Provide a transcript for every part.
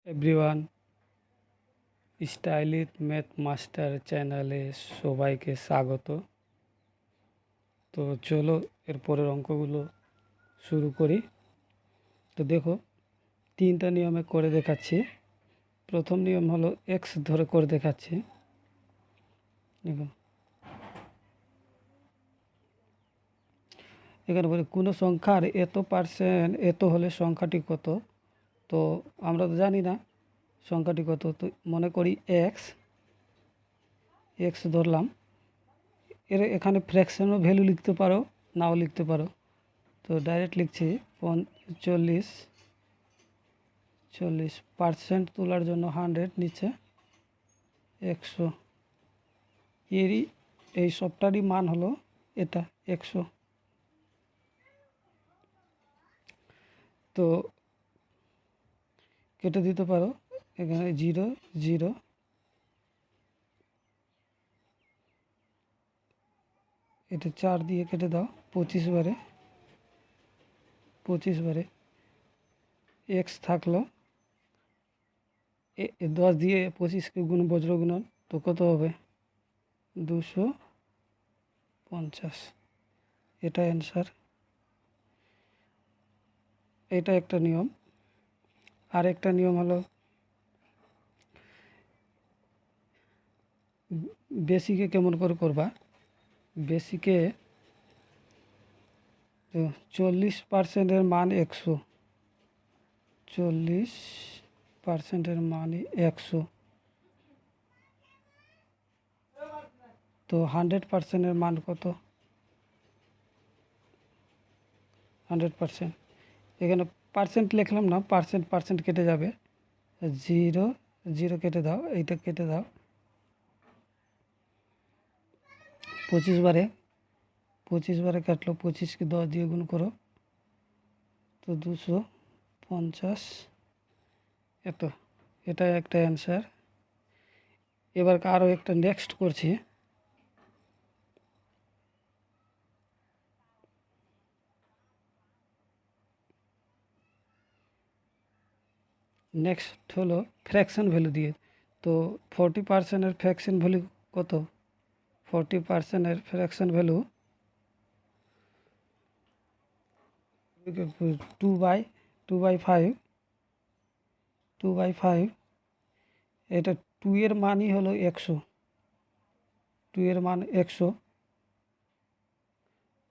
Everyone, stylish math master চ্যানেলে সবাইকে স্বাগত। তো চলো এরপরের অঙ্কগুলো শুরু করি। তো দেখো, তিনটা নিয়মে করে দেখাচ্ছি। প্রথম নিয়ম হলো এক্স ধরে করে দেখাচ্ছি। দেখো, এখানে বলি কোনো সংখ্যার এত পার্সেন্ট এত হলে সংখ্যাটি কত। তো আমরা তো জানি না সংখ্যাটি কত। তো মনে করি এক্স ধরলাম। এখানে ফ্র্যাকশনও ভ্যালু লিখতে পারো, নাও লিখতে পারো। তো ডাইরেক্ট লিখছি 40% তোলার জন্য 100 নিচে 100। এই সবটারই মান হলো এটা 100। তো কেটে দিতে পারো, এখানে 0 0, এটা 4 দিয়ে কেটে দাও। 25 বারে এক্স থাকলো। 10 দিয়ে 25কে গুণ বজ্র গুণন, তো কত হবে? 250। এটা অ্যান্সার। এটা একটা নিয়ম। আর একটা নিয়ম হলো বেসিকে কেমন করে করবা। বেসিকে 40%-এর মান 100, 40%-এর মান 100। তো 100%-এর মান কত? 100%। এখানে পার্সেন্ট লিখলাম না, পার্সেন্ট কেটে যাবে। 0 0 কেটে দাও, এইটা কেটে দাও। 25 বারে কাটলো, 25কে 10 দিয়ে গুণ করো, তো 250। এটা একটা অ্যান্সার। এবার আরও একটা নেক্সট করছি। নেক্সট হলো ফ্র্যাকশন ভ্যালু দিয়ে। তো 40%-এর ফ্র্যাকশন ভ্যালু কত? 40%-এর ফ্র্যাকশন ভ্যালু 2/5। এটা 2 এর মানই হলো 100। 2 এর মান 100।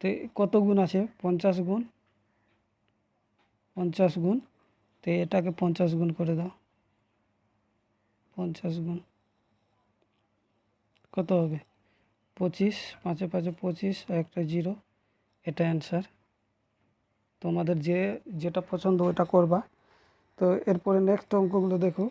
তো কত গুণ আছে? 50 গুণ। তো এটাকে 50 গুণ করে দাও। 50 গুণ কত হবে? 25, 5 5 25, একটা 0। এটা অ্যান্সার। তোমাদের যেটা পছন্দ ওটা করবা। তো এরপরে নেক্সট অঙ্কগুলো দেখো।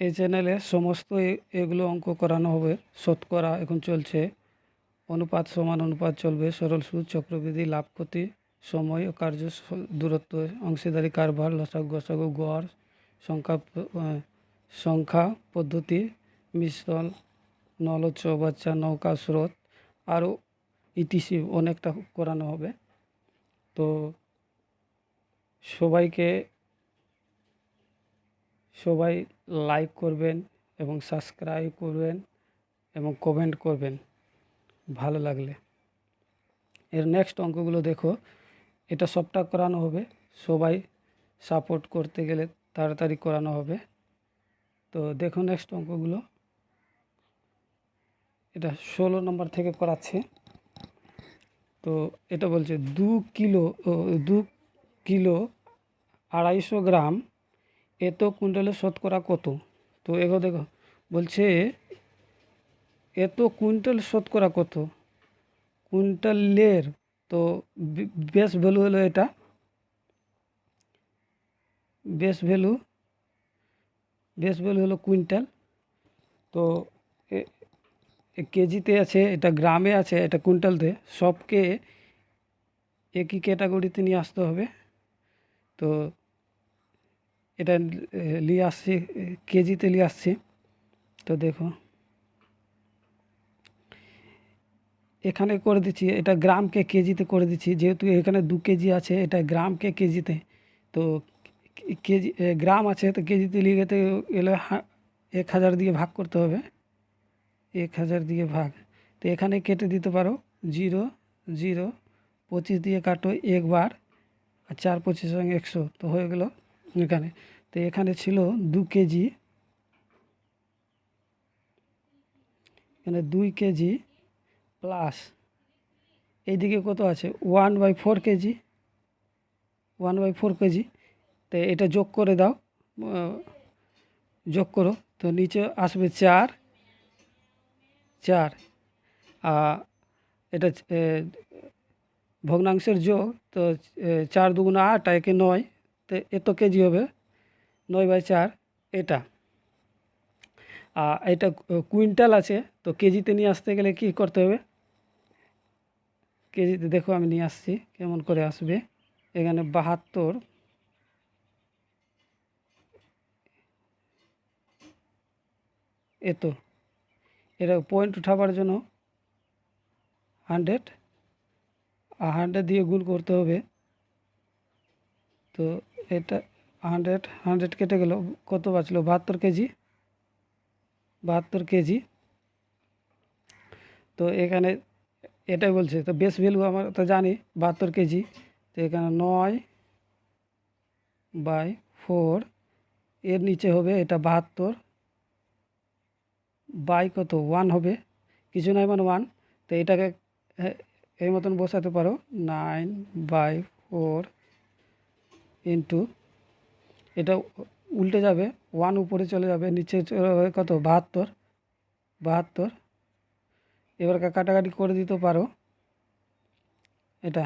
এই চ্যানেলে সমস্ত এগুলো অঙ্ক করানো হবে। শতকরা এখন চলছে, অনুপাত সমান অনুপাত চলবে, সরল সুদ, চক্রবৃদ্ধি, লাভ ক্ষতি, সময় ও কার্য দূরত্ব, অংশীদারি কারবার, লসাগু গসাগু, গড়, সংখ্যা পদ্ধতি, মিশ্রণ, নল চৌবাচ্চা, নৌকা স্রোত, আরও ইটিসি অনেকটা করানো হবে। তো সবাই লাইক করবেন এবং সাবস্ক্রাইব করবেন এবং কমেন্ট করবেন ভালো লাগলে। এর নেক্সট অঙ্কগুলো দেখো, এটা সবটা করানো হবে। সবাই সাপোর্ট করতে গেলে তাড়াতাড়ি করানো হবে। তো দেখো নেক্সট অঙ্কগুলো। এটা 16 নম্বর থেকে করাচ্ছে। তো এটা বলছে 2 কিলো 250 গ্রাম এত কুইন্টালে শতকরা কত। তো দেখো বলছে এত কুইন্টাল শতকরা কত, কুইন্টালের। তো বেস ভ্যালু হলো এটা, বেস ভ্যালু হলো কুইন্টাল। তো কেজিতে আছে, এটা গ্রামে আছে, এটা কুইন্টালতে। সবকে একই ক্যাটাগরিতে নিয়ে আসতে হবে। তো এটা নিয়ে আসছি, কেজিতে নিয়ে আসছি। তো দেখো এখানে করে দিচ্ছি, এটা গ্রামকে কেজিতে করে দিচ্ছি, যেহেতু এখানে 2 কেজি আছে, এটা গ্রামকে কেজিতে। তো কেজি গ্রাম আছে, তো কেজিতে নিয়ে যেতে গেলে 1000 দিয়ে ভাগ করতে হবে, 1000 দিয়ে ভাগ। তো এখানে কেটে দিতে পারো 0 0, 25 দিয়ে কাটো একবার, আর 4 25 সঙ্গে 100, তো হয়ে গেল এখানে। তো এখানে ছিল 2 কেজি, এখানে 2 কেজি প্লাস এইদিকে কত আছে 1/4 কেজি, 1/4 কেজি। তো এটা যোগ করে দাও, যোগ করো, তো নিচে আসবে 4 4। এটা ভগ্নাংশের যোগ, তো 4 দুগুণা 8, আর একে 9, তো এত কেজি হবে 9/4 এটা। এটা কুইন্টাল আছে, তো কেজিতে নিয়ে আসতে গেলে কি করতে হবে, কেজিতে দেখো আমি নিয়ে আসছি কেমন করে আসবে। এখানে 72, এত, এটা পয়েন্ট উঠাবার জন্য 100, আর 100 দিয়ে গুণ করতে হবে। তো এটা 100 কেটে গেল, কত বাঁচলো 72 কেজি, 72 কেজি। তো এখানে এটাই বলছে, তো বেস ভ্যালু আমরা তো জানি 72 কেজি। তো এখানে 9/4, এর নিচে হবে এটা 72 বাই কত 1 হবে, কিছু নয় মানে 1। তো এটাকে এই মতন বসাতে পারো, 9/4 ইন্টু, এটা উল্টে যাবে, 1 উপরে চলে যাবে, নিচে চলে যাবে কত 72 72। এবার কাটাকাটি করে দিতে পারো, এটা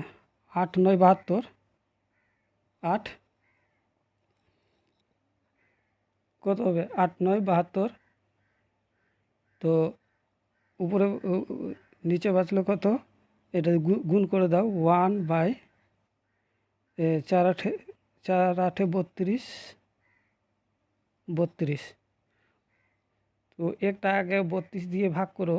8 9 72, 8 কত হবে 8 9 72। তো উপরে নিচে বাঁচলো কত, এটা গুণ করে দাও, 1/4 8 4 8 32 32। তো একটা আগে 32 দিয়ে ভাগ করো,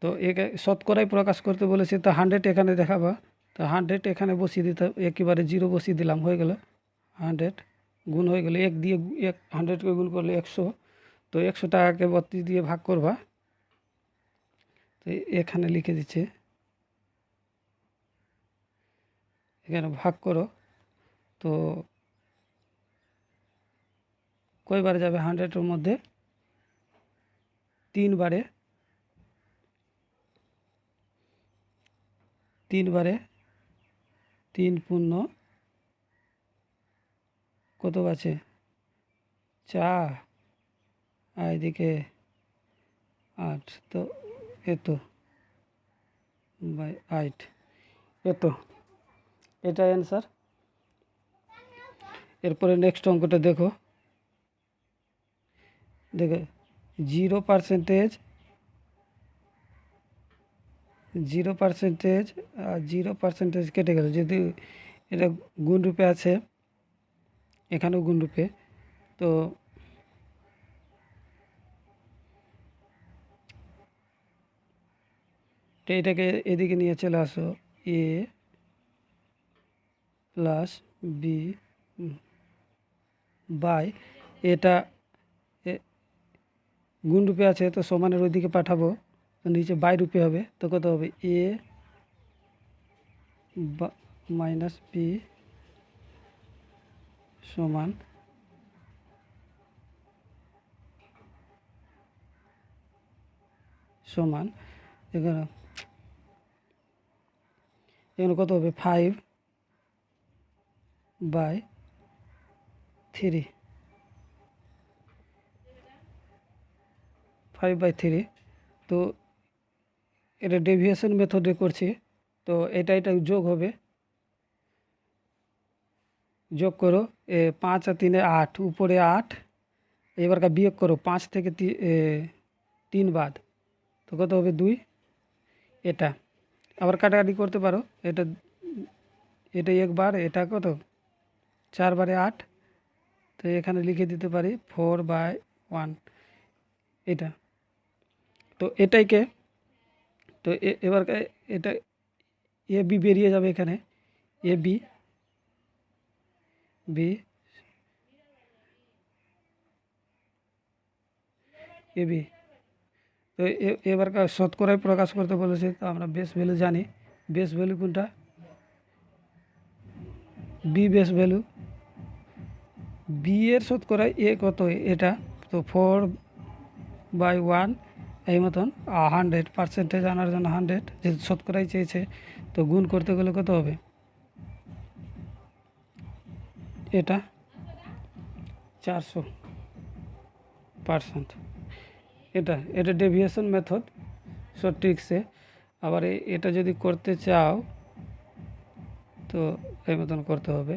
তো একে শতকরাই প্রকাশ করতে বলেছে, তো 100 এখানে দেখাবা, তো 100 এখানে বসিয়ে দিতে, একেবারে 0 বসিয়ে দিলাম, হয়ে গেল 100 গুণ হয়ে গেল, 1 দিয়ে 100কে গুণ করলে 100। তো 100 টাকাকে 32 দিয়ে ভাগ করবা, তো এখানে লিখে দিচ্ছে, এখানে ভাগ করো। তো কয়বারে যাবে 100-এর মধ্যে 3 বারে, 3 বারে, 3 পূর্ণ কত আছে 4, আর এদিকে 8, তো এত বাই 8, এত, এটা অ্যান্সার। এরপরে নেক্সট অঙ্কটা দেখো, দেখো 0% 0% আর 0% কেটে গেল, যদি এটা গুণ রূপে আছে, এখানেও গুণ রূপে। তো এটাকে এদিকে নিয়ে চলে আসো, a প্লাস বি বাই, এটা গুণ রূপে আছে, তো সমানের ওইদিকে পাঠাবো, তো নিচে বাই রূপে হবে, তো কত হবে a মাইনাস বি সমান সমান, এখানে এখানে কত হবে 5/3, 5/3। তো এটা ডেভিয়েশন মেথডে করছি, তো এটা যোগ হবে, যোগ করো, 5 আর 3 8, উপরে 8, এবার বিয়োগ করো 5 থেকে 3 বাদ, তো কত হবে 2। এটা আবার কাটাকাটি করতে পারো, এটা একবার, এটা কত 4 বারে 8, তো এখানে লিখে দিতে পারি 4/1 এটা। তো এটাইকে তো এবার এটা এ বি বেরিয়ে যাবে এখানে, A B B A B. তো এবার শতকরায় প্রকাশ করতে বলেছে, তো আমরা বেস ভ্যালু জানি। বেস ভ্যালু কোনটা? B base value. বি এর শতকরায় এ কত? এটা তো 4/1 এই মতন 100 পার্সেন্টেজ আনার জন্য 100, যেহেতু শতকরাই চেয়েছে তো গুণ করতে গেলে কত হবে? এটা 400%। এটা ডেভিয়েশন মেথড সঠিকসে। আবার এটা যদি করতে চাও তো এই মতন করতে হবে।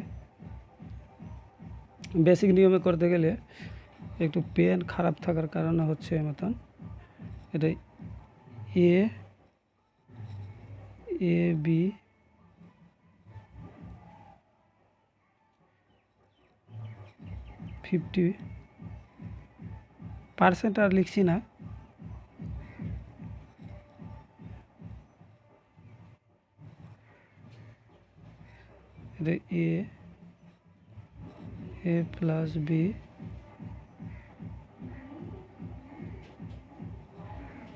বেসিক নিয়মে করতে গেলে একটু পেন খারাপ থাকার কারণে হচ্ছে এই মতন। এটা এ বি ফিফটি পার্সেন্ট আর লিখছি না, এটা এ প্লাস বি,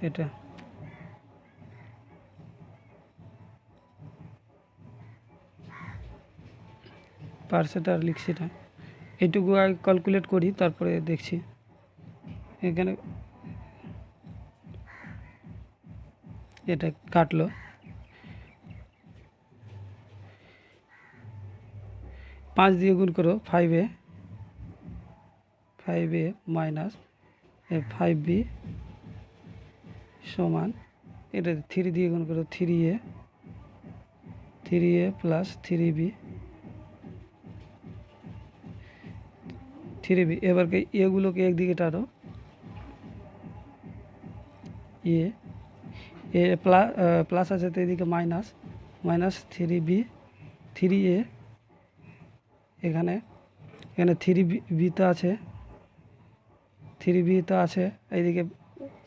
এটা পার্সেন্ট আর লিখছি না। এইটুকু আগে ক্যালকুলেট করি, তারপরে দেখছি। এখানে এটা কাটলো, 5 দিয়ে গুণ করো 5a মাইনাস 5b সমান, এটা 3 দিয়ে গুণ করো 3a প্লাস 3b। এবারকে এগুলোকে একদিকে টানো, এ প্লাস আছে তো এদিকে মাইনাস 3b 3a, এখানে 3b তো আছে, 3b তো আছে, এইদিকে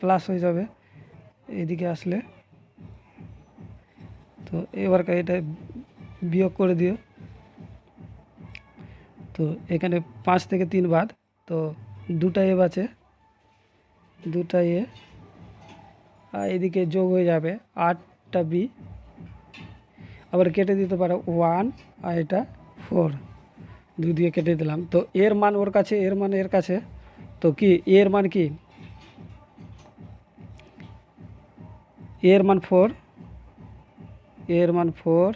প্লাস হয়ে যাবে এইদিকে আসলে। তো এবার এটা বিয়োগ করে দিও। তো এখানে 5 থেকে 3 বাদ, তো 2টা এ আছে, 2টা এ, আর এদিকে যোগ হয়ে যাবে 8টা বি। আবার কেটে দিতে পারো 1, আর এটা 4, 2 দিয়ে কেটে দিলাম। তো এর মান ওর কাছে, এর মান এর কাছে, তো কি এর মান কি? এর মান 4, এর মান 4,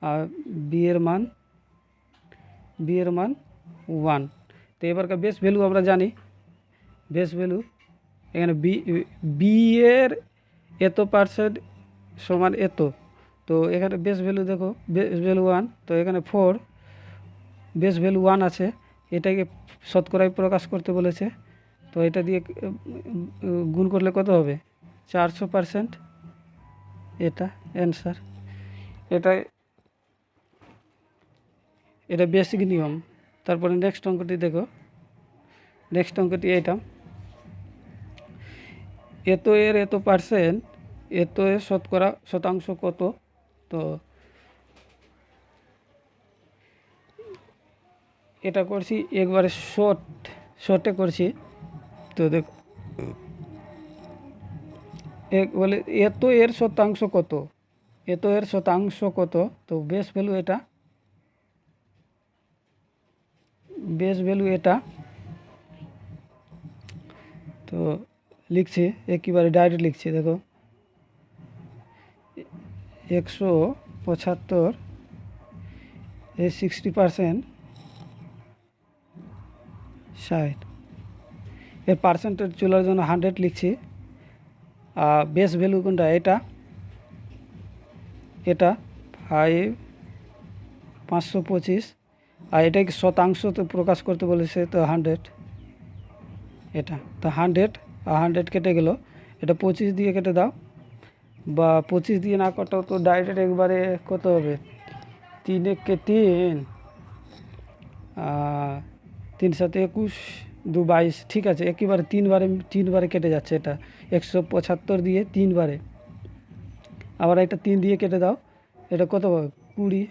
আর বি এর মান 1। তো এবারকার বেস ভ্যালু আমরা জানি, বেস ভ্যালু এখানে বি এর এত পার্সেন্ট সমান এত। তো এখানে বেস ভ্যালু দেখো, বেস ভ্যালু 1, তো এখানে 4, বেস ভ্যালু 1 আছে, এটাকে শতকরায় প্রকাশ করতে বলেছে। তো এটা দিয়ে গুণ করলে কত হবে? 400%। এটা অ্যান্সার। এটা বেসিক নিয়ম। তারপরে নেক্সট অঙ্কটি দেখো, নেক্সট অঙ্কটি এটা, এত এর এত পার্সেন্ট, এত এর শতকরা শতাংশ কত? তো এটা করছি একবারে শর্টে করছি। তো দেখো বলে এত এর শতাংশ কত, এত এর শতাংশ কত? তো বেস ভ্যালু এটা, বেস ভ্যালু এটা। তো লিখছি একেবারে ডাইরেক্ট লিখছি, দেখো 175 এই 60%, 60 এর পার্সেন্টেজ চলার জন্য 100 লিখছি। আর বেস ভ্যালু কোনটা? এটা 525, আর এটাকে শতাংশতে প্রকাশ করতে বলেছে, তো 100। এটা তো 100 আর 100 কেটে গেল, এটা 25 দিয়ে কেটে দাও, বা 25 দিয়ে না কাটাও তো ডাইরেক্ট একবারে কত হবে? 3 একে 3, তিন সাথে 21, 2 22, ঠিক আছে, একেবারে তিনবারে কেটে যাচ্ছে। এটা 175 দিয়ে তিনবারে, আবার এটা 3 দিয়ে কেটে দাও, এটা কত হবে 20,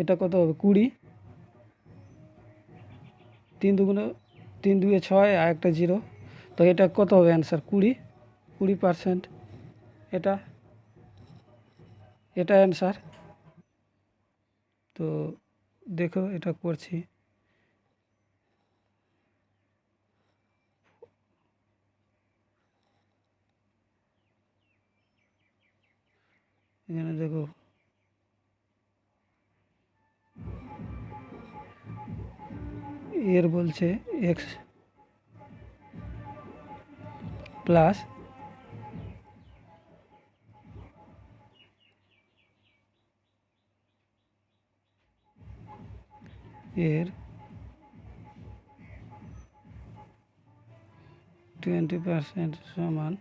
এটা কত হবে 20, 3 2 6 আর একটা 0, তো এটা কত হবে অ্যান্সার 20%। এটা এটা অ্যান্সার। তো দেখো এটা করছি। এখানে দেখো এর বলছে এক্স প্লাস এর 20% সমান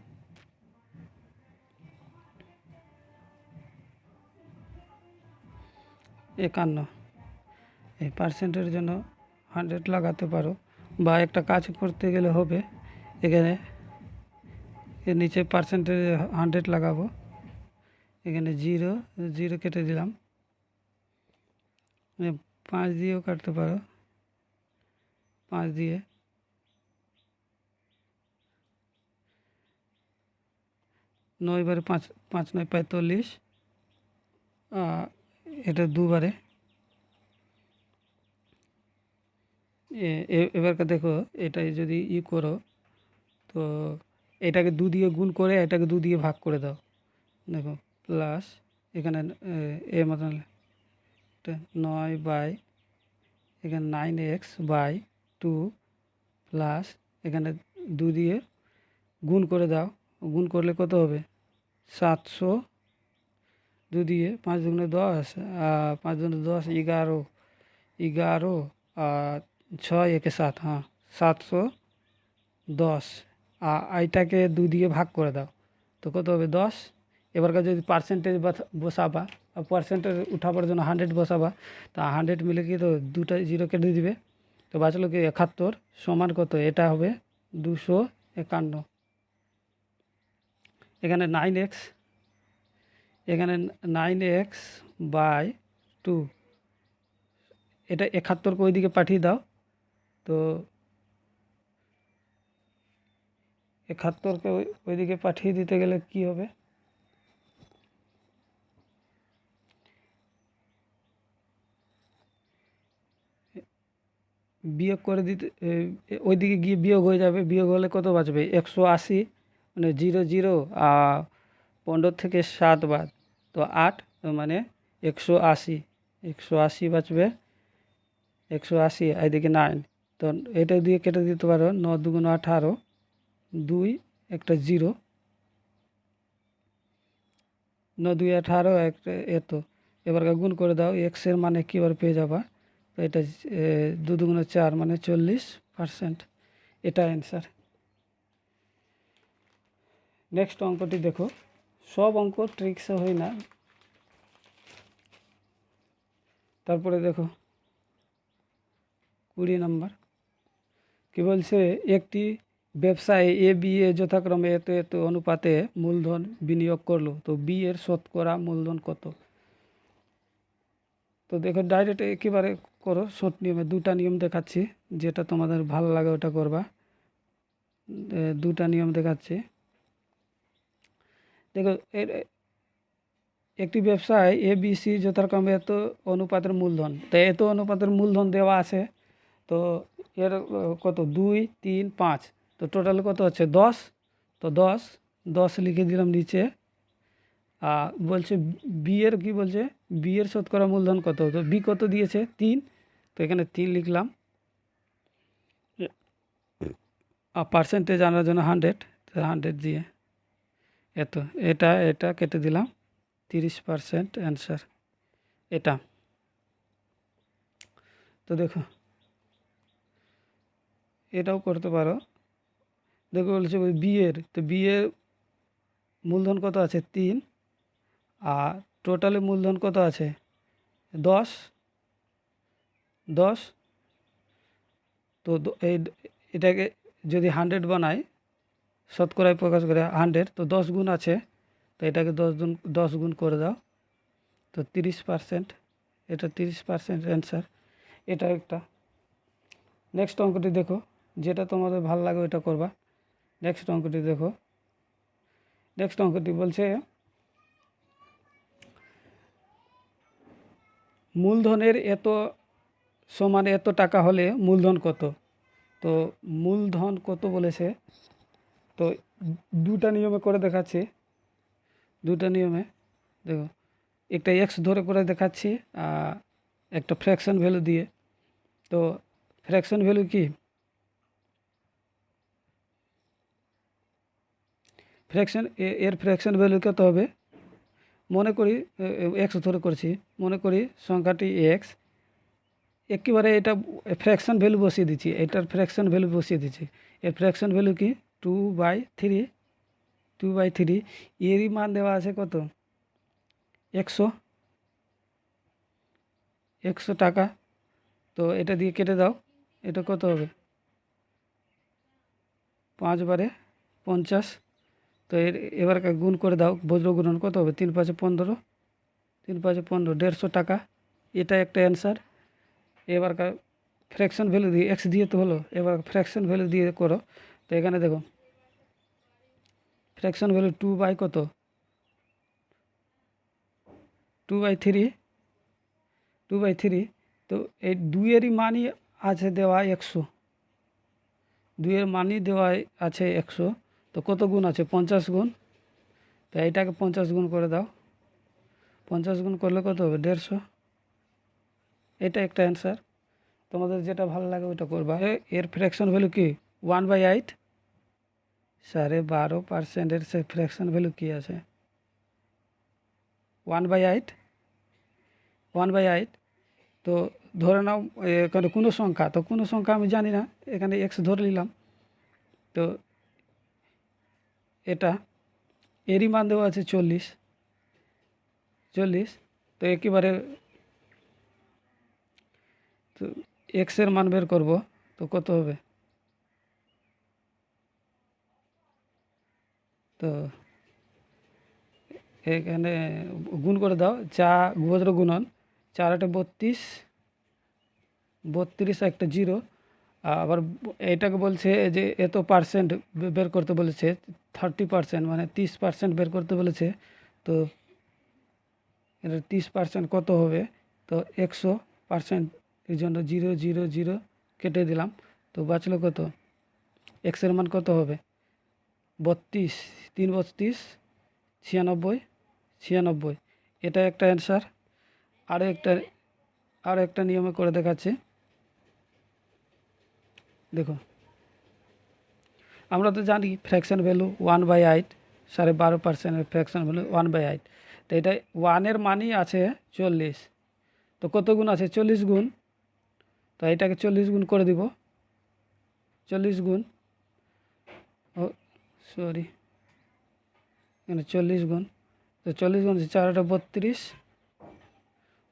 51। এই পার্সেন্টের জন্য 100 লাগাতে পারো, বা একটা কাজ করতে গেলে হবে এখানে এর নিচে পার্সেন্টেজ 100 লাগাবো, এখানে 0 0 কেটে দিলাম, 5 দিয়েও কাটতে পারো, 5 দিয়ে 9 বারে 5 5 9 45, এটা দুবারে। এবারকে দেখো এটাই যদি করো, তো এটাকে 2 দিয়ে গুণ করে এটাকে 2 দিয়ে ভাগ করে দাও, দেখো প্লাস এখানে মতন এটা 9 বাই এখানে 9x/2 প্লাস এখানে 2 দিয়ে গুণ করে দাও, গুণ করলে কত হবে 700, 2 দিয়ে 5 দুগুণে 10, 5 দুগুণে 10, 11 11 আর 6 একে 7, হ্যাঁ 710, এইটাকে 2 দিয়ে ভাগ করে দাও, তো কত হবে 10। এবারকার যদি পার্সেন্টেজ বসাবা, পার্সেন্টেজ উঠাবার জন্য 100 বসাবা, তা 100 মিলে কি তো 2টা 0 কেটে দিবে, তো বাঁচলো কি 71 সমান কত, এটা হবে 251। এখানে 9x, এখানে 9x/2, এটা 71কে ওইদিকে পাঠিয়ে দাও, তো 71কে ওইদিকে পাঠিয়ে দিতে গেলে কি হবে, বিয়োগ করে দিতে, ওইদিকে গিয়ে বিয়োগ হয়ে যাবে, বিয়োগ হলে কত বাঁচবে 180, মানে 0 0 আর 15 থেকে 7 বাদ, তো 8, মানে 180, 180 বাঁচবে, 180, এইদিকে 9, তো এটা দিয়ে কেটে দিতে পারো, 9 2 18, 2 একটা 0, 9 2 18 একটা এত, এবার গুণ করে দাও, এক্সের মানে কীবার পেয়ে যাবা, তো এটা 2 2 4 মানে 40%, এটা অ্যান্সার। নেক্সট অঙ্কটি দেখো, সব অঙ্ক ট্রিক্সে হয় না, তারপরে দেখো 20 নম্বর কি বলছে, একটি ব্যবসায় এ বি এ যথাক্রমে এত এত অনুপাতে মূলধন বিনিয়োগ করলো, তো বি এর শতকরা মূলধন কত। তো দেখো ডাইরেক্ট একেবারে করো, শর্ট নিয়মে 2টা নিয়ম দেখাচ্ছি, যেটা তোমাদের ভালো লাগে ওটা করবা। 2টা নিয়ম দেখাচ্ছি, দেখো একটি ব্যবসায় এ বি সি যথাক্রমে এত অনুপাতের মূলধন, তো এত অনুপাতের মূলধন দেওয়া আছে, তো এর কত 2 3 5, তো টোটাল কত হচ্ছে 10, তো 10 10 লিখে দিলাম নিচে। বলছে বি এর কি বলছে, বি এর শতকরা মূলধন কত, তো বি কত দিয়েছে 3, তো এখানে 3 লিখলাম, আর পার্সেন্টেজ আনার জন্য 100, তো 100 দিয়ে এত, এটা কেটে দিলাম, 30% অ্যান্সার এটা। তো দেখো এটাও করতে পারো, দেখো বলছে বি এর, তো বি এর মূলধন কত আছে 3, আর টোটালে মূলধন কত আছে 10, 10 তো এটাকে যদি 100 বানায়, শতকরায় প্রকাশ করে 100, তো 10 গুণ আছে, তো এটাকে 10 গুণ করে দাও, তো 30%। এটা 30% অ্যান্সার। এটা একটা। নেক্সট অঙ্কটি দেখো, যেটা তোমাদের ভালো লাগে ওটা করবা। নেক্সট অঙ্কটি দেখো। নেক্সট অঙ্কটি বলছে মূলধনের এত সমান এত টাকা হলে মূলধন কত। তো মূলধন কত বলেছে, তো দুটা নিয়মে করে দেখাচ্ছি। দুটা নিয়মে দেখো, একটা এক্স ধরে করে দেখাচ্ছি, একটা ফ্র্যাকশন ভ্যালু দিয়ে। তো ফ্র্যাকশন ভ্যালু কি, এর ফ্র্যাকশন ভ্যালু কত হবে, মনে করি এক্স ধরে করছি, মনে করি সংখ্যাটি এক্স, একেবারে এটা ফ্র্যাকশন ভ্যালু বসিয়ে দিচ্ছি, এটার ফ্র্যাকশন ভ্যালু বসিয়ে দিচ্ছি। এর ফ্র্যাকশন ভ্যালু কি 2/3, 2/3। এরই মান দেওয়া আছে কত, 100 টাকা। তো এটা দিয়ে কেটে দাও, এটা কত হবে, 5/50। তো এবার গুণ করে দাও, বজ্র গুণন কত হবে, 3×5=15, 3×5=15, 150 টাকা। এটা একটা অ্যান্সার। এবার ফ্র্যাকশন ভ্যালু দিয়ে, এক্স দিয়ে তো হলো, এবার ফ্র্যাকশন ভ্যালু দিয়ে করো। তো এখানে দেখো ফ্র্যাকশন ভ্যালু 2/কত, 2/3, 2/3। তো এই দুইয়েরই মানই আছে দেওয়া 100, দুইয়ের মানই দেওয়া আছে 100। তো কত গুণ আছে, 50 গুণ। তো এইটাকে 50 গুণ করে দাও, 50 গুণ করলে কত হবে, 150। এটা একটা অ্যান্সার। তোমাদের যেটা ভালো লাগে ওইটা করবা। এর ফ্র্যাকশন ভ্যালু কি 1/8, 12.5%। সে ফ্র্যাকশন ভ্যালু কি আছে 1/8, 1/8। তো ধরে নাও এখানে কোনো সংখ্যা, তো কোনো সংখ্যা আমি জানি না, এখানে এক্স ধরে নিলাম। তো এটা এরই মান দেওয়া আছে 40, 40। তো একেবারে তো এক্সের মান বের করব, তো কত হবে, তো এখানে গুণ করে দাও, বজ্র গুণন 4×8=32, 32 একটা জিরো। আবার এটাকে বলছে যে এত পার্সেন্ট বের করতে বলেছে, 30%, মানে 30% বের করতে বলেছে। তো এটা 30% কত হবে, তো 100% এর জন্য 0, 0, 0 কেটে দিলাম। তো বাঁচলো কত, এক্সের মান কত হবে, 32, 3×32 96, 96। এটা একটা অ্যান্সার। আরও একটা নিয়মে করে দেখাচ্ছি। দেখো, আমরা তো জানি ফ্র্যাকশন ভ্যালু 1/8, 12.5%-এর ফ্র্যাকশন ভ্যালু 1/8। তো এটা 1-এর মানই আছে 40। তো কত গুণ আছে, 40 গুণ। তো এটাকে 40 গুণ করে দিব, 40 গুণ, ও সরি, এখানে 40 গুণ। তো 40 গুণ 4×8=32,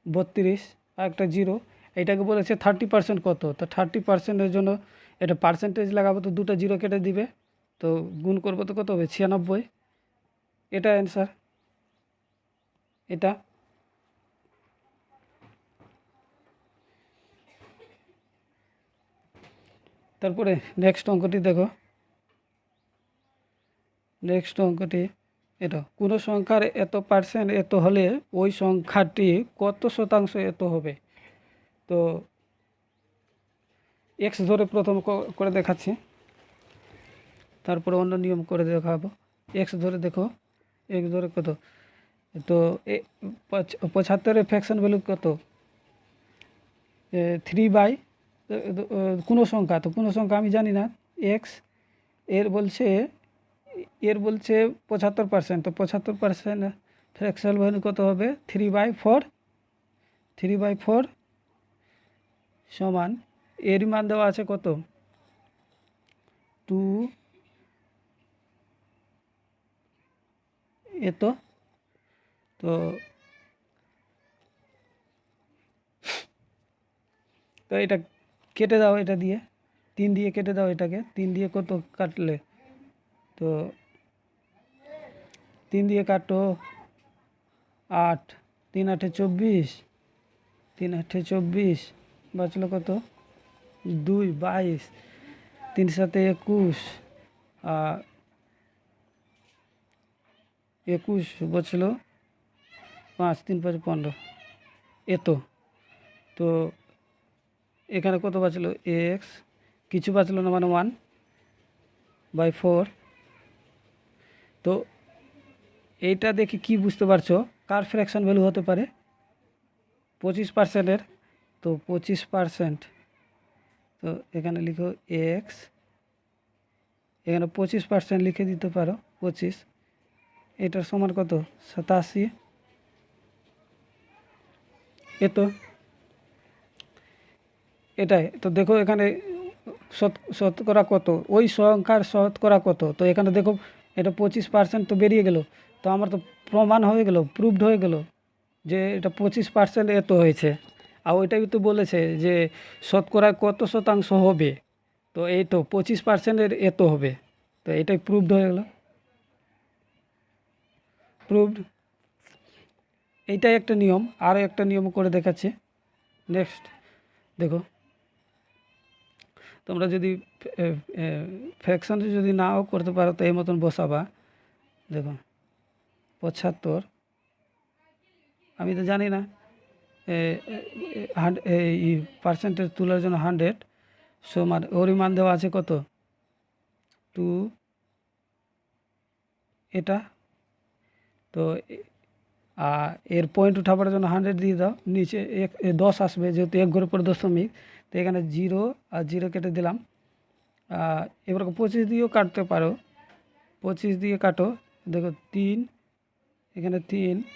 32 আর একটা জিরো। এটাকে বলেছে 30% কত, তো 30%-এর জন্য এটা পার্সেন্টেজ লাগাবো, তো দুটো জিরো কেটে দিবে, তো গুণ করবো, তো কত হবে, 96। এটা অ্যান্সার। এটা তারপরে নেক্সট অঙ্কটি দেখো। নেক্সট অঙ্কটি এটা, কোনো সংখ্যার এত পার্সেন্ট এত হলে ওই সংখ্যাটি কত শতাংশ এত হবে। তো এক্স ধরে প্রথম করে দেখাচ্ছি, তারপরে অন্য নিয়ম করে দেখাবো। এক্স ধরে দেখো, এক্স ধরে কত, তো 75-এর ফ্র্যাকশন ভ্যালু কত, 3/, কোনো সংখ্যা, তো কোনো সংখ্যা আমি জানি না, এক্স। এর বলছে 75%, তো 75% ফ্র্যাকশন ভ্যালু কত হবে, 3/4, 3/4 সমান, এর মান দেওয়া আছে কত, 2 এত। তো তো এটা কেটে দাও, এটা দিয়ে 3 দিয়ে কেটে দাও এটাকে। 3 দিয়ে কত কাটলে? তো 3 দিয়ে কাটো 8, 3 8 24, 3 8 24, বাঁচলো কত? 2 22, 3 7 21, 21 বছলো 5, 3 5 15, এত। তো এখানে কত বাঁচলো? এক্স কিছু বাঁচলো না, মানে 1/4। তো এইটা দেখে কি বুঝতে পারছো কার ফ্র্যাকশন ভ্যালু হতে পারে? 25%-এর। তো 25%, তো এখানে লিখো এক্স, এখানে 25% লিখে দিতে পারো। 25 এটার সমান কত? 87। এত এটাই তো। দেখো এখানে শতকরা কত, ওই সংখ্যার শতকরা কত। তো এখানে দেখো এটা 25% তো বেরিয়ে গেল। তো আমার তো প্রমাণ হয়ে গেল, প্রুভড হয়ে গেল যে এটা 25% এত হয়েছে। আর ওইটাই তো বলেছে যে শতকরা কত শতাংশ হবে। তো এই তো 25%-এর এত হবে। তো এটাই প্রুভড হয়ে গেল, প্রুভড। এইটাই একটা নিয়ম। আরও একটা নিয়ম করে দেখাচ্ছি। নেক্সট দেখো, তোমরা যদি ফ্র্যাকশন যদি নাও করতে পারো তো এই মতন বসাবা। দেখো 75, আমি তো জানি না, এই পার্সেন্টেজ তোলার জন্য 100 সমান ওরই মান দেওয়া আছে কত? 2। এটা তো এর পয়েন্ট উঠাবার জন্য 100 দিয়ে দাও, নিচে 10 আসবে, যেহেতু 1 ঘরের পর দশমিক। তো এখানে 0 আর 0 কেটে দিলাম। এবার 25 দিয়েও কাটতে পারো, 25 দিয়ে কাটো। দেখো 3, এখানে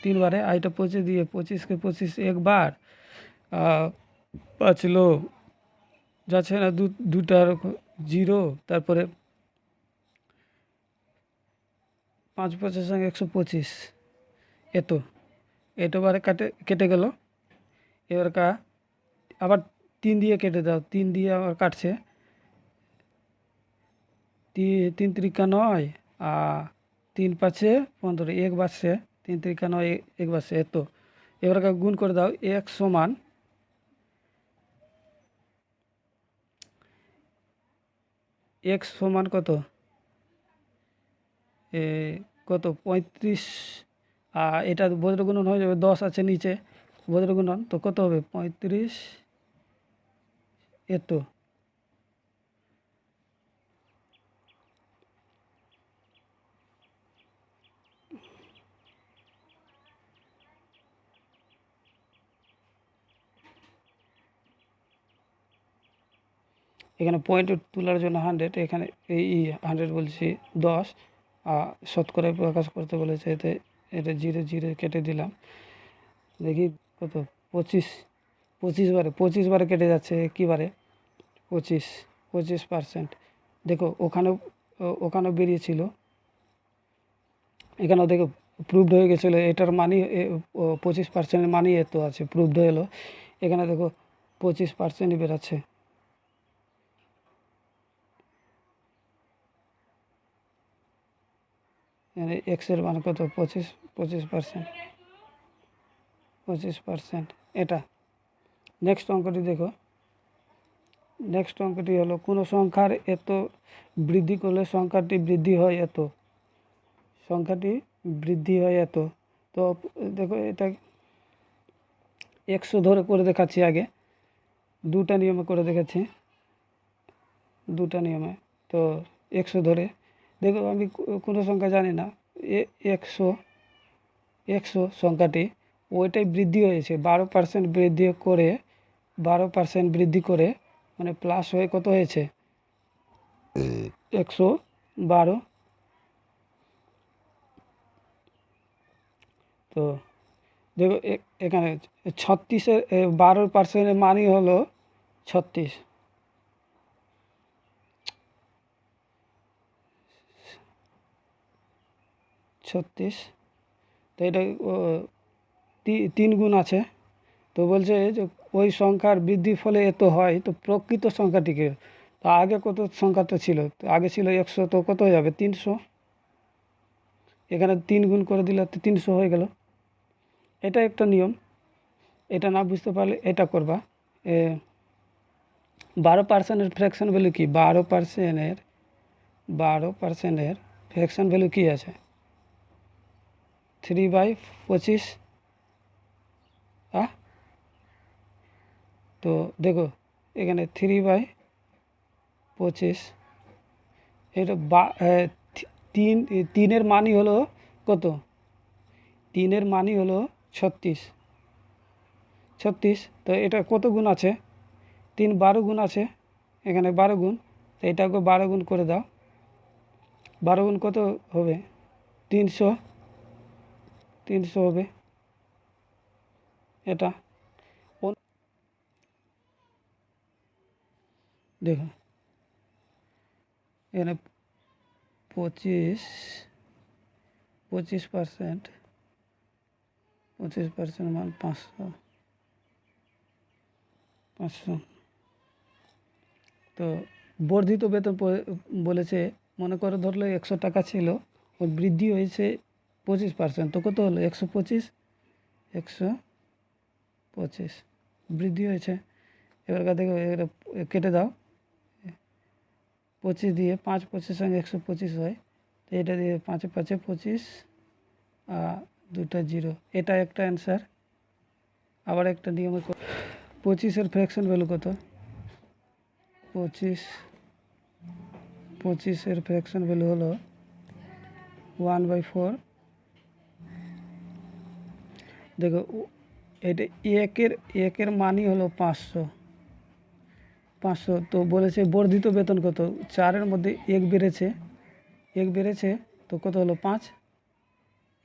3 বারে, আর এটা 25 দিয়ে, 25কে 25 একবার, বাঁচলো যাচ্ছে না দুটার 0, তারপরে 5 5 সঙ্গে 125, এত। বারে কেটে গেল। এবার আবার 3 দিয়ে কেটে দাও, 3 দিয়ে আবার কাটছে। 3 3 9, আর 3 5 15, 1 বাজছে। 3 3 9, 1 বাজছে, এত। এবার গুণ করে দাও। x সমান কত? কত? 35। আর এটা বজ্রগুণন হয়ে যাবে, 10 আছে নিচে বজ্রগুণন। তো কত হবে? 35 এত। এখানে পয়েন্ট তোলার জন্য 100, এখানে এই 100 বলছি 10, শতকরায় প্রকাশ করতে বলেছে। এতে এটা 0 0 কেটে দিলাম। দেখি কত? 25, 25 বারে কেটে যাচ্ছে। কী বারে? 25%। দেখো ওখানেও বেরিয়েছিল, এখানেও দেখো প্রুভড হয়ে গেছিলো। এটার মানই 25%-এর মানই এত আছে, প্রুভড হয়ে এলো। এখানে দেখো 25%ই বেরাচ্ছে। এখানে এক্সের মান কত? 25%। এটা। নেক্সট অঙ্কটি দেখো। নেক্সট অঙ্কটি হলো, কোনো সংখ্যার এত বৃদ্ধি করলে সংখ্যাটি বৃদ্ধি হয় এত। সংখ্যাটি বৃদ্ধি হয় এত। তো দেখো এটা 100 ধরে করে দেখাচ্ছি। আগে দুটা নিয়মে করে দেখাচ্ছি, দুটা নিয়মে। তো 100 ধরে দেখো, আমি কোনো সংখ্যা জানি না। 100 সংখ্যাটি ওইটাই বৃদ্ধি হয়েছে 12% বৃদ্ধি করে, 12% বৃদ্ধি করে, মানে প্লাস হয়ে কত হয়েছে? 112। তো দেখো এখানে 36-এর 12%-এর মানই হলো 36। তো এটা 3 গুণ আছে। তো বলছে যে ওই সংখ্যার বৃদ্ধির ফলে এত হয়। তো প্রকৃত সংখ্যাটিকে, তো আগে কত সংখ্যাটা ছিল? তো আগে ছিল 100, তো কত হয়ে যাবে? 300। এখানে 3 গুণ করে দিলে তো 300 হয়ে গেল। এটা একটা নিয়ম। এটা না বুঝতে পারলে এটা করবা। 12% ফ্র্যাকশন ভ্যালু কি? 12% ফ্র্যাকশন ভ্যালু কি আছে? 3/25। তো দেখো এখানে 3/25, এটা তিনের মানই হলো কত? তিনের মানই হলো 36। তো এটা কত গুণ আছে? 3 12 গুণ আছে, এখানে 12 গুণ। তো এটাকে 12 গুণ করে দাও। 12 গুণ কত হবে? 300 হবে এটা। দেখো এখানে 25% মান 500। তো বর্ধিত বেতন বলেছে, মনে করো ধরলো 100 টাকা ছিল, ওর বৃদ্ধি হয়েছে 25%। তো কত হলো? 125। বৃদ্ধি হয়েছে। এবার দেখো এটা কেটে দাও। 25 দিয়ে 5 25 সঙ্গে 125 হয়। তো এটা দিয়ে 5 5 25, দুটা 0। এটা একটা অ্যান্সার। আবার একটা নিয়মে 25-এর ফ্র্যাকশন ভ্যালু কত? 25-এর ফ্র্যাকশন ভ্যালু হলো 1/4। দেখো এটা একের মানই হলো 500। তো বলেছে বর্ধিত বেতন কত? 4-এর মধ্যে 1 বেড়েছে, তো কত হলো? 5।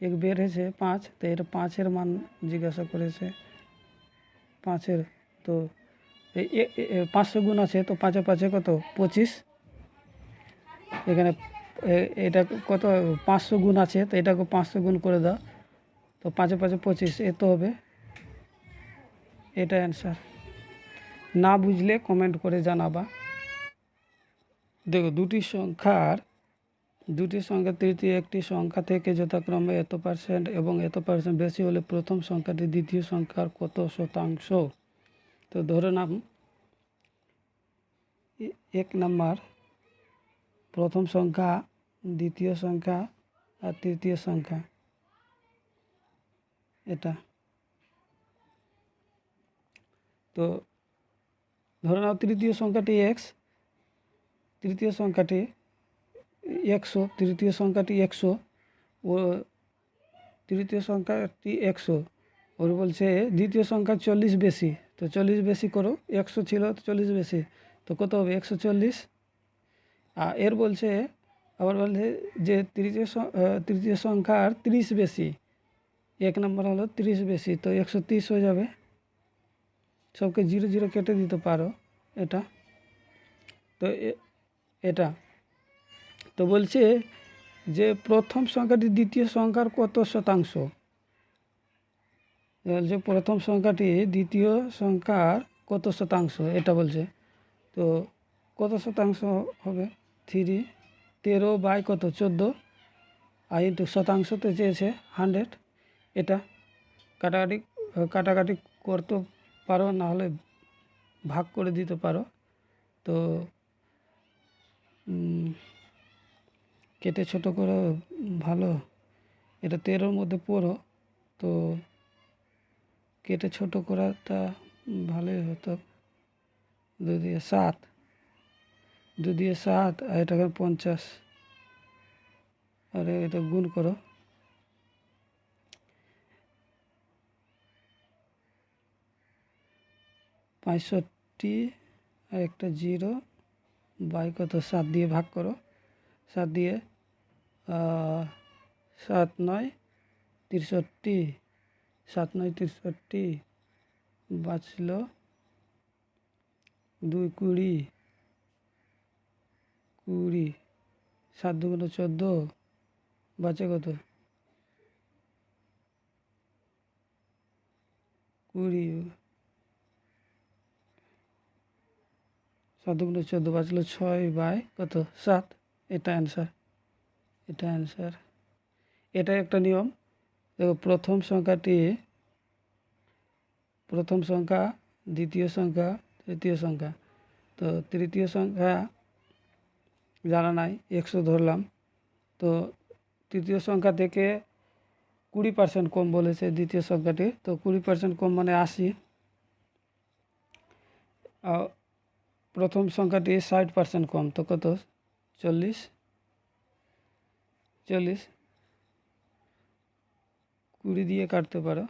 1 বেড়েছে 5, তো এটা 5-এর মান জিজ্ঞাসা করেছে। 5-এর, তো 500 গুণ আছে, তো 5 5 কত? 25। এখানে এটা কত? 500 গুণ আছে, তো এটাকে 500 গুণ করে দাও। তো 5 5 25, এ তো হবে। এটা অ্যান্সার। না বুঝলে কমেন্ট করে জানাবা। দেখো দুটি সংখ্যার তৃতীয় একটি সংখ্যা থেকে যথাক্রমে এত % এবং এত % বেশি হলে প্রথম সংখ্যাটি দ্বিতীয় সংখ্যার কত শতাংশ? তো ধরে নাম 1 নাম্বার প্রথম সংখ্যা, দ্বিতীয় সংখ্যা আর তৃতীয় সংখ্যা। এটা তো ধরে নাও তৃতীয় সংখ্যাটি x, তৃতীয় সংখ্যাটি 100, তৃতীয় সংখ্যাটি 100, ও তৃতীয় সংখ্যাটি 100, ওর বলছে দ্বিতীয় সংখ্যা 40 বেশি। তো 40 বেশি করো, 100 ছিল তো 40 বেশি, তো কত হবে? 140। আর এর বলছে, আবার বলছে যে তৃতীয় সংখ্যার 30 বেশি। 1 নম্বর হলো 30 বেশি, তো 130 হয়ে যাবে। সবকে 0 0 কেটে দিতে পারো। এটা তো এটা তো বলছে যে প্রথম সংখ্যাটি দ্বিতীয় সংখ্যার কত শতাংশ? বলছে প্রথম সংখ্যাটি দ্বিতীয় সংখ্যার কত শতাংশ, এটা বলছে। তো কত শতাংশ হবে? 13 বাই কত? 14, আর ইন্টু শতাংশতে চেয়েছে 100। এটা কাটাকাটি করতে পারো, না হলে ভাগ করে দিতে পারো। তো কেটে ছোট করো, ভালো। এটা 13-র মধ্যে পড়ো, তো কেটে ছোট করাটা ভালোই হতো। 2 দিয়ে 7, 2 দিয়ে 7, আর এটাকে 50, আর এটা গুণ করো। 65 আর একটা 0 বাই কত? 7 দিয়ে ভাগ করো। 7 দিয়ে 7 9 63, 7 9 63, বাঁচল 2 20, 7 2 14, বাঁচে কত? 20, 7 দুগুণে 14 বাঁচলো 6/7। এটা অ্যান্সার, এটা অ্যান্সার। এটা একটা নিয়ম। দেখো, প্রথম সংখ্যা, দ্বিতীয় সংখ্যা, তৃতীয় সংখ্যা। তো তৃতীয় সংখ্যা জানা নাই, 100 ধরলাম। তো তৃতীয় সংখ্যা থেকে 20% কম বলেছে দ্বিতীয় সংখ্যাটি, তো 20% কম মানে 80। প্রথম সংখ্যাটি 60% কম, তো কত? 40। 20 দিয়ে কাটতে পারো।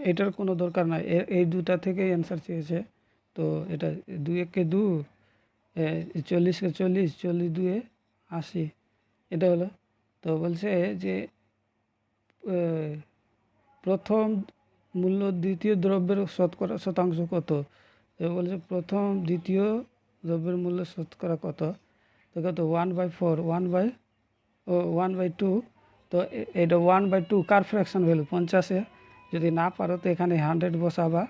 এটার কোনো দরকার নাই, এই দুটা থেকে অ্যান্সার চেয়েছে। তো এটা 2 একে 2, 40কে 40, 40 2 80, এটা হলো। তো বলছে যে প্রথম মূল্য দ্বিতীয় দ্রব্যের শতাংশ কত? তো বলছে প্রথম দ্বিতীয় দ্রব্যের মূল্য শতকরা কত? তো কত? 1/4, 1/2। তো এটা 1/2 কার ফ্র্যাকশন ভ্যালু? 50-এ। যদি না পারো তো এখানে 100 বসাবা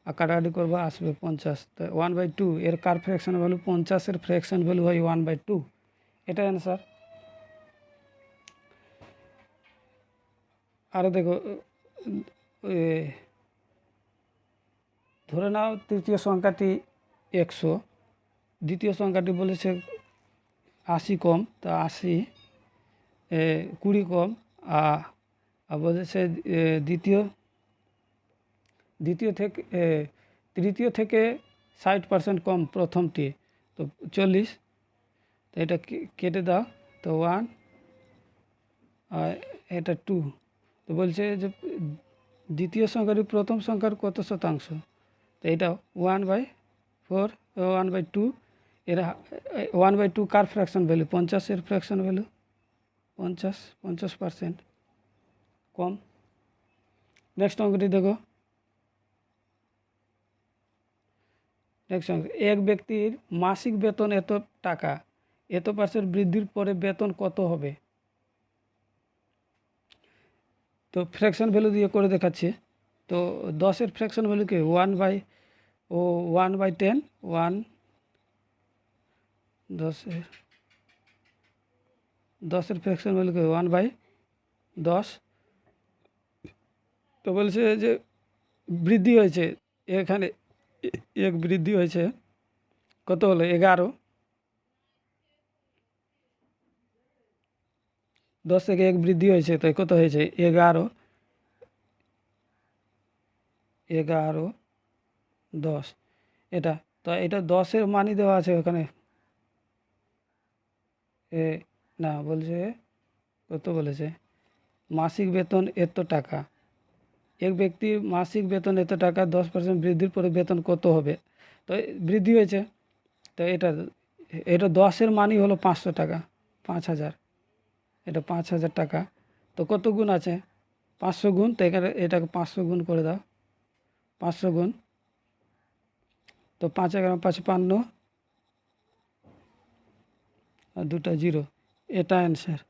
আর কাটাকাটি করবা, আসবে 50। তো 1/2 এর কার ফ্র্যাকশন ভ্যালু? 50-এর ফ্র্যাকশন ভ্যালু হয় 1/2। এটা অ্যান্সার। আরও দেখো, ধরে নাও তৃতীয় সংখ্যাটি 100, দ্বিতীয় সংখ্যাটি বলেছে 80 কম, তো 80, 20 কম, আর বলেছে দ্বিতীয় থেকে তৃতীয় থেকে 60% কম প্রথমটি, তো 40। তো এটা কেটে দাও, তো 1 আর এটা 2। তো বলছে যে দ্বিতীয় সংখ্যাটি প্রথম সংখ্যার কত শতাংশ? তো এটা 1/4, 1/2। এরা 1/2 কার ফ্র্যাকশন ভ্যালু? 50-এর ফ্র্যাকশন ভ্যালু। 50% কম। নেক্সট অঙ্কটি দেখো। নেক্সট অঙ্ক, এক ব্যক্তির মাসিক বেতন এত টাকা, এত % বৃদ্ধির পরে বেতন কত হবে? তো ফ্র্যাকশন ভ্যালু দিয়ে করে দেখাচ্ছে। তো 10-এর ফ্র্যাকশন ভ্যালু কি? 1/10, 10-এর ফ্র্যাকশন ভ্যালু কি? 1/10। তো বলছে যে বৃদ্ধি হয়েছে, এখানে এক বৃদ্ধি হয়েছে, কত হলো? 11। 10 থেকে 1 বৃদ্ধি হয়েছে, তাই কত হয়েছে? 11। 10 এটা। তো এটা 10-এর মানই দেওয়া আছে ওখানে। না, বলছে কত বলেছে? মাসিক বেতন এত টাকা, এক ব্যক্তির মাসিক বেতন এত টাকা, 10% বৃদ্ধির পরে বেতন কত হবে? তো বৃদ্ধি হয়েছে, তো এটা 10-এর মানই হলো 500 টাকা, 5000। এটা 5000 টাকা। তো কত গুণ আছে? 500 গুণ। তো এখানে এটাকে 500 গুণ করে দাও, 500 গুণ। তো 5 এগারো 55 আর 2টা 0। এটা অ্যান্সার,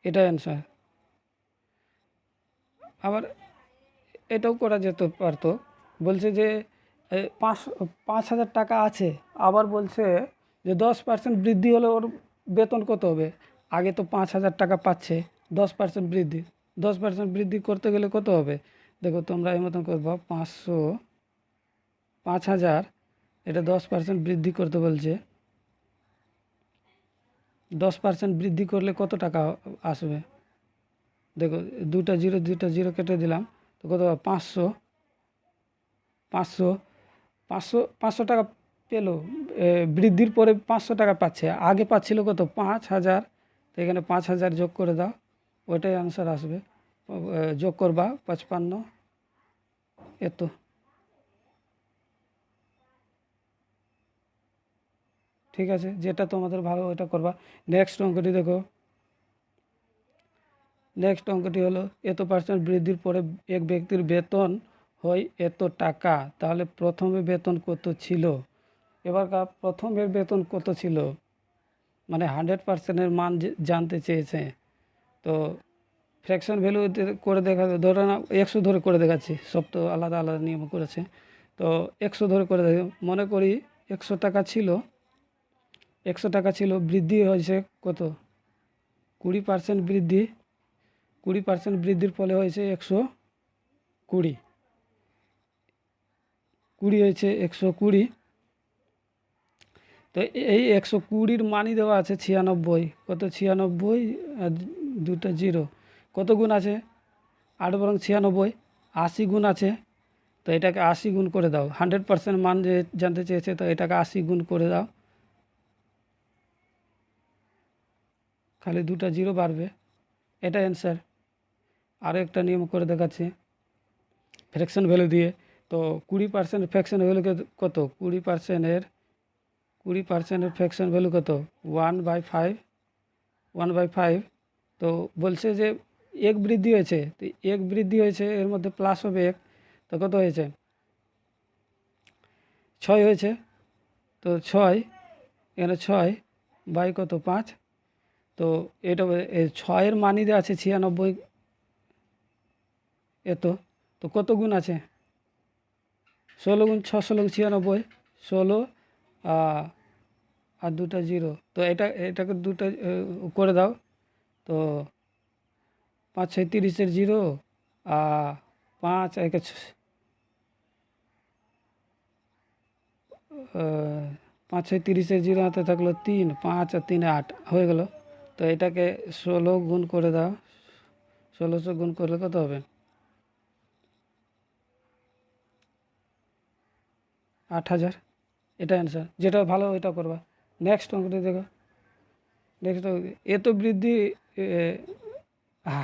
এটা অ্যান্সার। আবার এটাও করা যেতে পারতো। বলছে যে 5,000 টাকা আছে, আবার বলছে যে 10% বৃদ্ধি হলে ওর বেতন কত হবে? আগে তো 5,000 টাকা পাচ্ছে, 10% বৃদ্ধি, 10% বৃদ্ধি করতে গেলে কত হবে? দেখো তোমরা এই মতন করবা, 5,000, এটা 10% বৃদ্ধি করতে বলছে। 10% বৃদ্ধি করলে কত টাকা আসবে? দেখো, 2টা 0, 2টা 0 কেটে দিলাম, তো কত? 500। 500 500 500 টাকা পেলো, বৃদ্ধির পরে 500 টাকা পাচ্ছে, আগে পাচ্ছিল কত? 5,000। তো এখানে 5,000 যোগ করে দাও, ওইটাই আনসার আসবে। যোগ করবা 55 এত। ঠিক আছে, যেটা তোমাদের ভালো ওইটা করবা। নেক্সট অঙ্কটি দেখো। নেক্সট অঙ্কটি হলো, এত % বৃদ্ধির পরে এক ব্যক্তির বেতন হয় এত টাকা, তাহলে প্রথমে বেতন কত ছিল? এবারকার প্রথমের বেতন কত ছিল, মানে 100%-এর মান জানতে চেয়েছে। তো ফ্র্যাকশন ভ্যালু করে দেখা, ধরে না 100 ধরে করে দেখাচ্ছি, সব তো আলাদা আলাদা নিয়ম করেছে। তো 100 ধরে করে দেখি, মনে করি 100 টাকা ছিল, 100 টাকা ছিল, বৃদ্ধি হয়েছে কত, 20% বৃদ্ধি, 20% বৃদ্ধির ফলে হয়েছে 120, 20 হয়েছে 120। তো এই 120-র মানই দেওয়া আছে 96, কত 96 আর দুটো জিরো, কত গুণ আছে, 8 বরং 96, 80 গুণ আছে। তো এটাকে 80 গুণ করে দাও, 100% মান যে জানতে চেয়েছে, তো এটাকে 80 গুণ করে দাও, খালি দুটো জিরো বাড়বে, এটা অ্যান্সার। আরও একটা নিয়ম করে দেখাচ্ছি ফ্র্যাকশন ভ্যালু দিয়ে। তো 20% ফ্র্যাকশন ভ্যালু কত, 20%-এর ফ্র্যাকশন ভ্যালু কত, 1/5, 1/5। তো বলছে যে 1 বৃদ্ধি হয়েছে, তো 1 বৃদ্ধি হয়েছে, এর মধ্যে প্লাস হবে 1, তো কত হয়েছে, 6 হয়েছে। তো 6, এখানে 6 বাই কত 5, তো এটা 6-এর মানই দেওয়া আছে 96, এত। তো কত গুণ আছে, 16 গুণ 6, 16 96, 16 আর দুটো জিরো, তো এটাকে দুটো করে দাও। তো 5 6 30-এর জিরো, 5 1 5 6 30-এর জিরো, হাতে থাকলো 3, 5 আর 3 8 হয়ে গেল। তো এটাকে 16 গুণ করে দাও, 1600 গুণ করলে কত হবে, 8000, এটা অ্যান্সার। যেটা ভালো ওইটা করবা। নেক্সট অঙ্কটি দেখো, নেক্সট এত বৃদ্ধি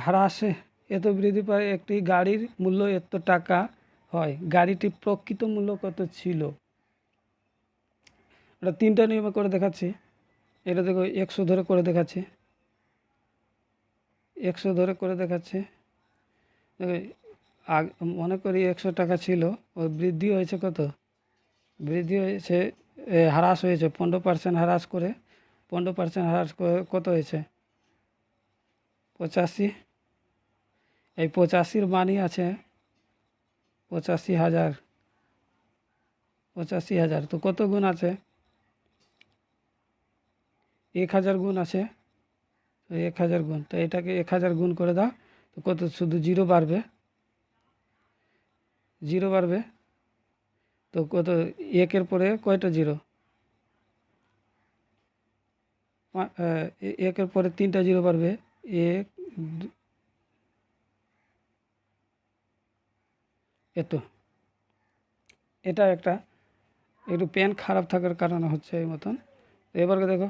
হ্রাসে, এত বৃদ্ধি পায় একটি গাড়ির মূল্য এত টাকা হয়, গাড়িটির প্রকৃত মূল্য কত ছিল। এটা 3টা নিয়মে করে দেখাচ্ছি। এটা দেখো 100 ধরে করে দেখাচ্ছি, 100 ধরে করে দেখাচ্ছি। দেখো মনে করি 100 টাকা ছিল, ওই বৃদ্ধি হয়েছে কত, বৃদ্ধি হয়েছে, হ্রাস হয়েছে 15% হ্রাস করে, 15% হ্রাস করে কত হয়েছে 85। এই 85-র মানই আছে 85,000, 85,000। তো কত গুণ আছে, 1000 গুণ আছে, তো 1000 গুণ, তো এটাকে 1000 গুণ করে দাও, তো কত, শুধু জিরো বাড়বে, জিরো বাড়বে। তো কত, 1-এর পরে কয়টা জিরো, 1-এর পরে 3টা জিরো বাড়বে, 1 এত। এটা একটা একটু পেন খারাপ থাকার কারণে হচ্ছে এই মতন। এবার দেখো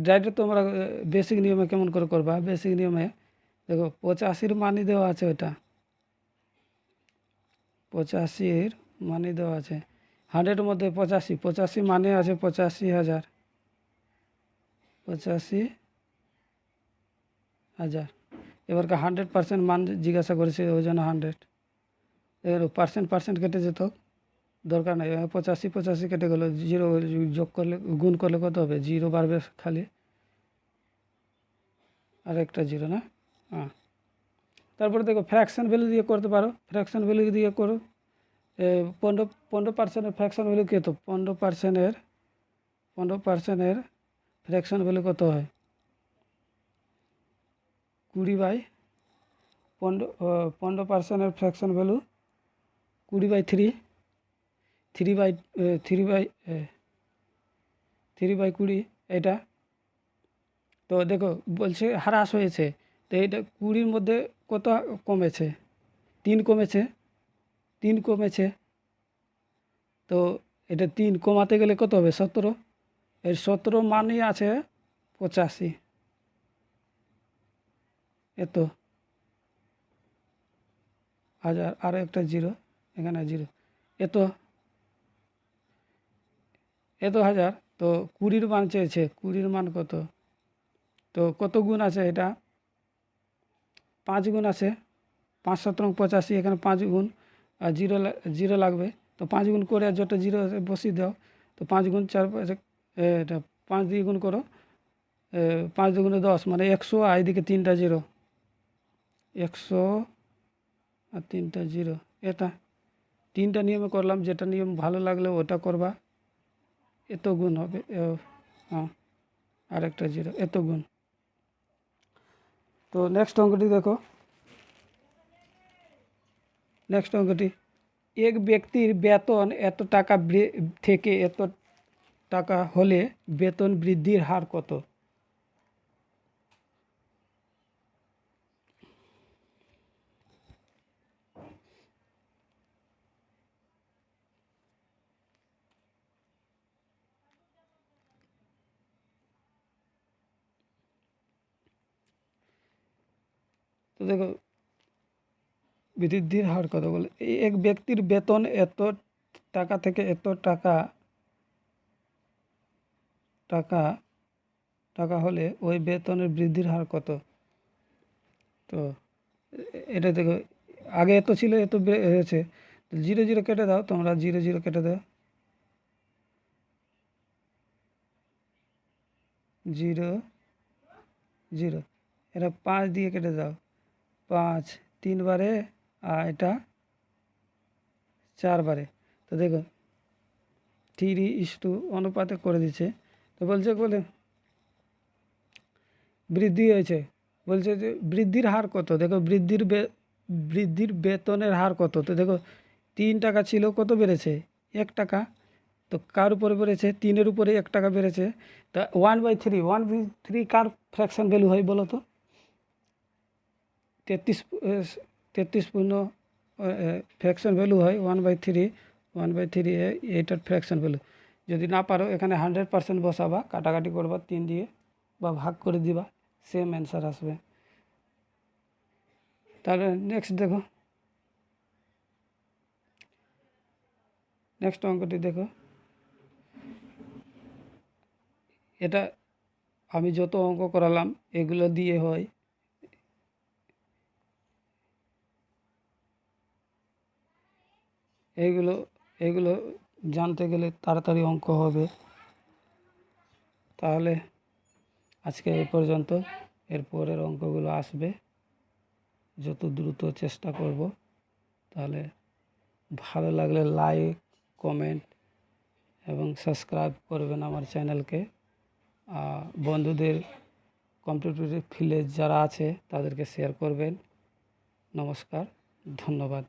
ডাইরেক্ট তোমরা বেসিক নিয়মে কেমন করে করবা, বেসিক নিয়মে দেখো 85-র মানই দেওয়া আছে, ওইটা 85-র মানই দেওয়া আছে, 100-এর মধ্যে 85, 85 মানে আছে 85,000, 85,000। এবারকে 100% মান জিজ্ঞাসা করেছে, ওই জন্য 100, এবার পার্সেন্ট কেটে যেত, দরকার নাই, 85 85 কেটে গেলো, জিরো যোগ করলে, গুণ করলে কত হবে, জিরো বাড়বে খালি, আর একটা জিরো না। হ্যাঁ, তারপরে দেখো ফ্র্যাকশন ভ্যালু দিয়ে করতে পারো, ফ্র্যাকশন ভ্যালু দিয়ে করো। 15%-এর ফ্র্যাকশন ভ্যালু কত, 15%-এর ফ্র্যাকশন ভ্যালু কত হয়, 20/15, 15%-এর ফ্র্যাকশন ভ্যালু 20/3, 3/20, এটা। তো দেখো বলছে হ্রাস হয়েছে, তো এটা 20-র মধ্যে কত কমেছে, 3 কমেছে, 3 কমেছে। তো এটা 3 কমাতে গেলে কত হবে, 17, এর 17 মানই আছে 85, এত হাজার, আরও একটা জিরো, এখানে জিরো, এত হাজার। তো 20-র মান চেয়েছে, 20-র মান কত, তো কত গুণ আছে, এটা 5 গুণ আছে, 5 7 85, এখানে 5 গুণ, আর জিরো লাগবে, তো 5 গুণ করে আর যত জিরো আছে বসিয়ে দাও। তো 5 গুণ 4, এটা 5 দিয়ে গুণ করো, 5 দুগুণে 10, মানে 100, আর এদিকে 3টা জিরো, 100 আর 3টা জিরো, এটা 3টা নিয়মে করলাম, যেটা নিয়ম ভালো লাগলে ওটা করবা। এত গুণ হবে, হ্যাঁ, আরেকটা জিরো, এত গুণ। তো নেক্সট অঙ্কটি দেখো। নেক্সট অঙ্কটি, এক ব্যক্তির বেতন এত টাকা থেকে এত টাকা হলে বেতন বৃদ্ধির হার কত? তো দেখো বৃদ্ধির হার কত বলে, এক ব্যক্তির বেতন এত টাকা থেকে এত টাকা টাকা টাকা হলে ওই বেতনের বৃদ্ধির হার কত? তো এটা দেখো, আগে এত ছিল, এত হয়েছে, জিরো জিরো কেটে দাও, তোমরা জিরো জিরো কেটে দাও, জিরো জিরো, এটা 5 দিয়ে কেটে দাও, 5 3 বারে, আর এটা 4 বারে। তো দেখো 3:2 অনুপাতে করে দিচ্ছে। তো বলে বৃদ্ধি হয়েছে, বলছে যে বৃদ্ধির হার কত, দেখো বৃদ্ধির বেতনের হার কত। তো দেখো 3 টাকা ছিল, কত বেড়েছে? 1 টাকা। তো কার উপরে বেড়েছে? 3-এর উপরে 1 টাকা বেড়েছে। তা 1/3, 1/3 কার ফ্র্যাকশন ভ্যালু হয় বলো তো? 33 পূর্ণ ফ্র্যাকশন ভ্যালু হয় 1/3, 1/3 এইটার ফ্র্যাকশন ভ্যালু। যদি না পারো এখানে 100% বসাবা, কাটাকাটি করবা 3 দিয়ে বা ভাগ করে দিবা, সেম অ্যান্সার আসবে। তাহলে নেক্সট দেখো, নেক্সট অঙ্কটি দেখো। এটা আমি যত অঙ্ক করালাম এগুলো দিয়ে হয়। এইগুলো এগুলো জানতে গেলে তাড়াতাড়ি অঙ্ক হবে। তাহলে আজকে এই পর্যন্ত, এর পরের অঙ্কগুলো আসবে, যত দ্রুত চেষ্টা করব। তাহলে ভালো লাগলে লাইক, কমেন্ট এবং সাবস্ক্রাইব করবেন আমার চ্যানেলকে। বন্ধুদের কম্পিটিটিভ ফিল্ডে যারা আছে তাদেরকে শেয়ার করবেন। নমস্কার, ধন্যবাদ।